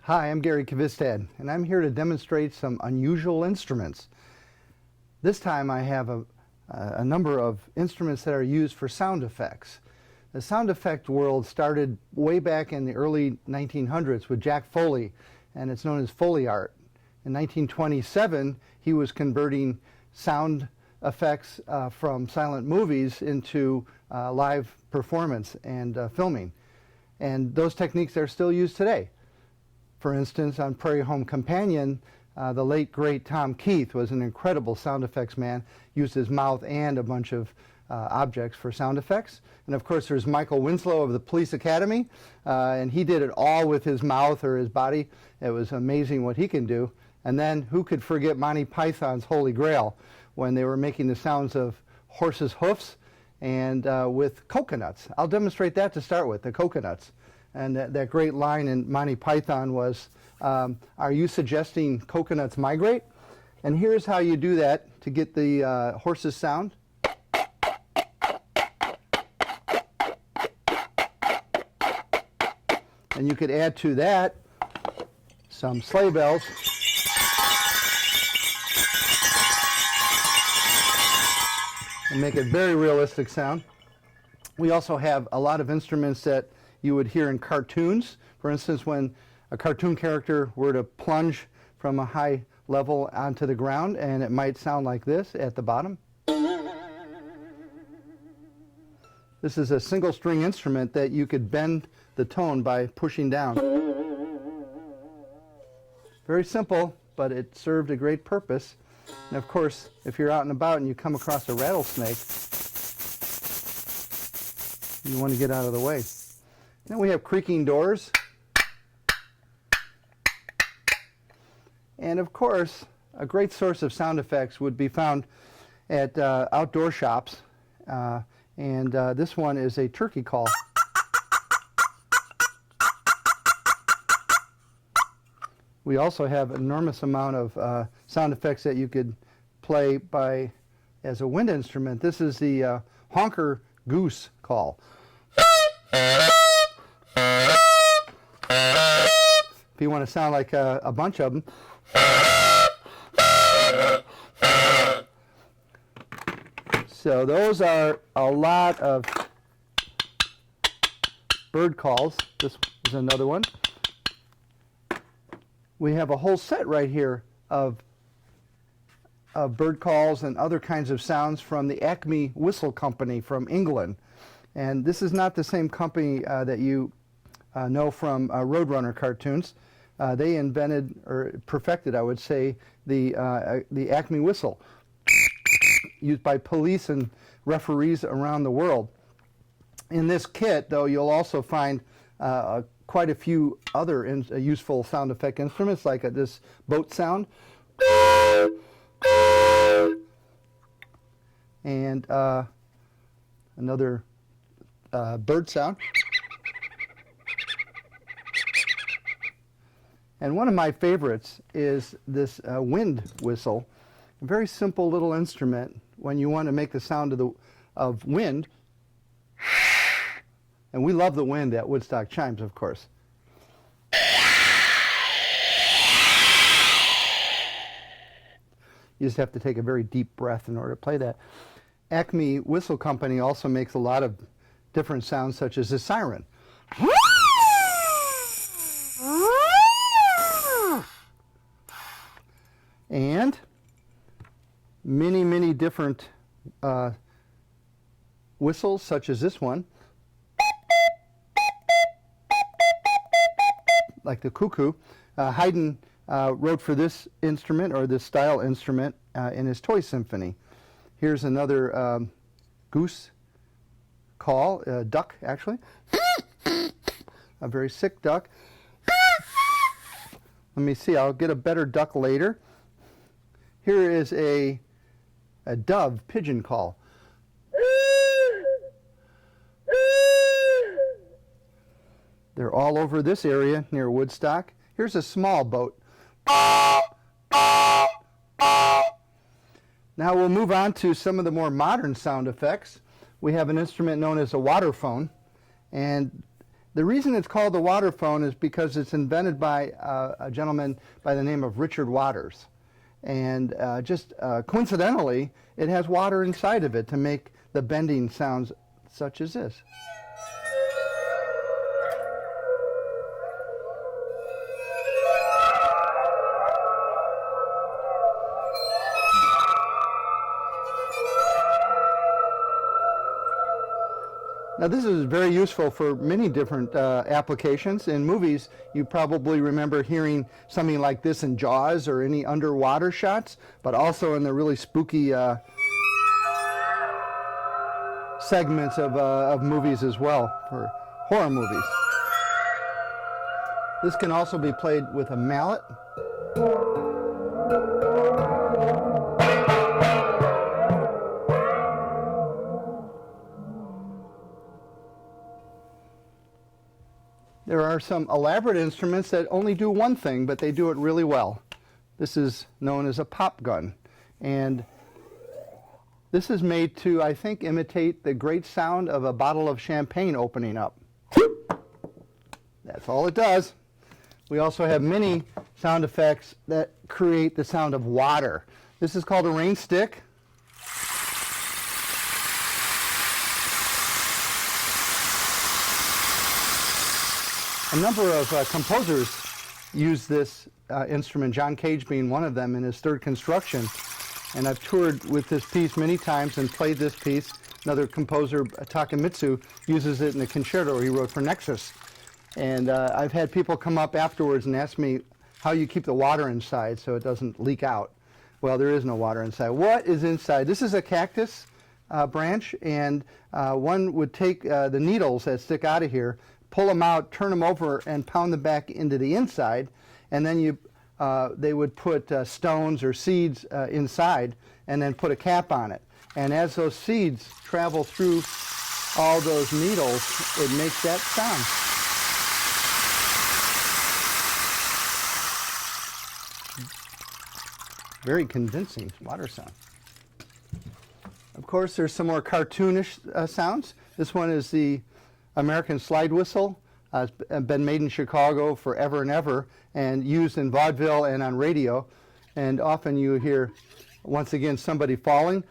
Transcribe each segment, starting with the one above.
Hi, I'm Garry and I'm here to demonstrate some unusual instruments. This time I have a number of instruments that are used for sound effects. The sound effect world started way back in the early 1900s with Jack Foley, and it's known as Foley art. In 1927, he was converting sound effects from silent movies into live performance and filming. And those techniques are still used today. For instance, on Prairie Home Companion, the late great Tom Keith was an incredible sound effects man, used his mouth and a bunch of objects for sound effects. And of course there's Michael Winslow of the Police Academy, and he did it all with his mouth or his body. It was amazing what he can do. And then who could forget Monty Python's Holy Grail when they were making the sounds of horses' hoofs and with coconuts. I'll demonstrate that to start with, the coconuts. And that great line in Monty Python was, are you suggesting coconuts migrate? And here's how you do that to get the horse's sound. And you could add to that some sleigh bells. And make it very realistic sound. We also have a lot of instruments that you would hear in cartoons. For instance, when a cartoon character were to plunge from a high level onto the ground, and it might sound like this at the bottom. This is a single string instrument that you could bend the tone by pushing down. Very simple, but it served a great purpose. And of course, if you're out and about and you come across a rattlesnake, you want to get out of the way. Then we have creaking doors. And of course, a great source of sound effects would be found at outdoor shops. This one is a turkey call. We also have an enormous amount of sound effects that you could play as a wind instrument. This is the honker goose call. If you want to sound like a bunch of them. So those are a lot of bird calls. This is another one. We have a whole set right here of bird calls and other kinds of sounds from the Acme Whistle company from England. And this is not the same company that you know from Roadrunner cartoons. They invented, or perfected, I would say, the Acme Whistle, used by police and referees around the world. In this kit, though, you'll also find quite a few other useful sound effect instruments, like this boat sound, and another bird sound. And one of my favorites is this wind whistle, a very simple little instrument when you want to make the sound of wind. And we love the wind at Woodstock Chimes, of course. You just have to take a very deep breath in order to play that. Acme Whistle Company also makes a lot of different sounds, such as the Siren. And many, many different whistles, such as this one, like the cuckoo. Haydn wrote for this instrument, or this style instrument, in his Toy Symphony. Here's another goose call, duck actually, a very sick duck. Let me see, I'll get a better duck later. Here is a dove pigeon call. They're all over this area near Woodstock. Here's a small boat. Now we'll move on to some of the more modern sound effects. We have an instrument known as a waterphone, and The reason it's called the waterphone is because it's invented by a gentleman by the name of Richard Waters. And just coincidentally, it has water inside of it to make the bending sounds such as this. Now this is very useful for many different applications. In movies, you probably remember hearing something like this in Jaws or any underwater shots, but also in the really spooky segments of movies as well, for horror movies. This can also be played with a mallet. There are some elaborate instruments that only do one thing, but they do it really well. This is known as a popgun. And this is made to, I think, imitate the great sound of a bottle of champagne opening up. That's all it does. We also have many sound effects that create the sound of water. This is called a rain stick. A number of composers use this instrument, John Cage being one of them in his Third Construction. And I've toured with this piece many times and played this piece. Another composer, Takemitsu, uses it in a concerto he wrote for Nexus. And I've had people come up afterwards and ask me how you keep the water inside so it doesn't leak out. Well, there is no water inside. What is inside? This is a cactus branch, and one would take the needles that stick out of here, pull them out, turn them over, and pound them back into the inside, and then they would put stones or seeds inside and then put a cap on it. And as those seeds travel through all those needles, it makes that sound. Very convincing water sound. Of course, there's some more cartoonish sounds. This one is the American slide whistle. It's been made in Chicago forever and ever and used in vaudeville and on radio. And often you hear, once again, somebody falling.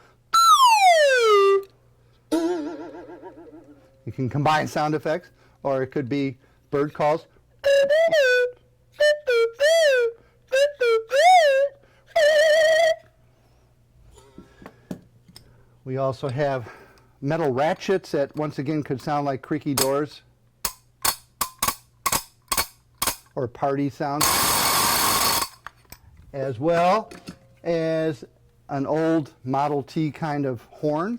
You can combine sound effects, or it could be bird calls. We also have metal ratchets that once again could sound like creaky doors or party sounds, as well as an old Model T kind of horn.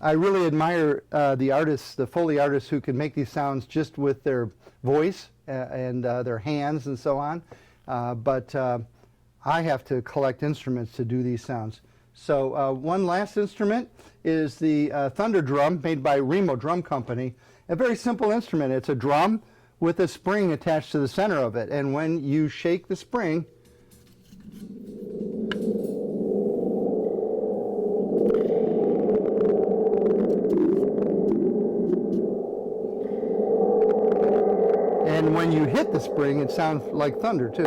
I really admire the artists, the Foley artists, who can make these sounds just with their voice and their hands and so on. But I have to collect instruments to do these sounds. So one last instrument is the Thunder Drum, made by Remo Drum Company. A very simple instrument. It's a drum with a spring attached to the center of it. And when you shake the spring, and when you hit the spring, it sounds like thunder too.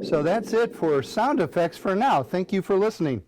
So that's it for sound effects for now. Thank you for listening.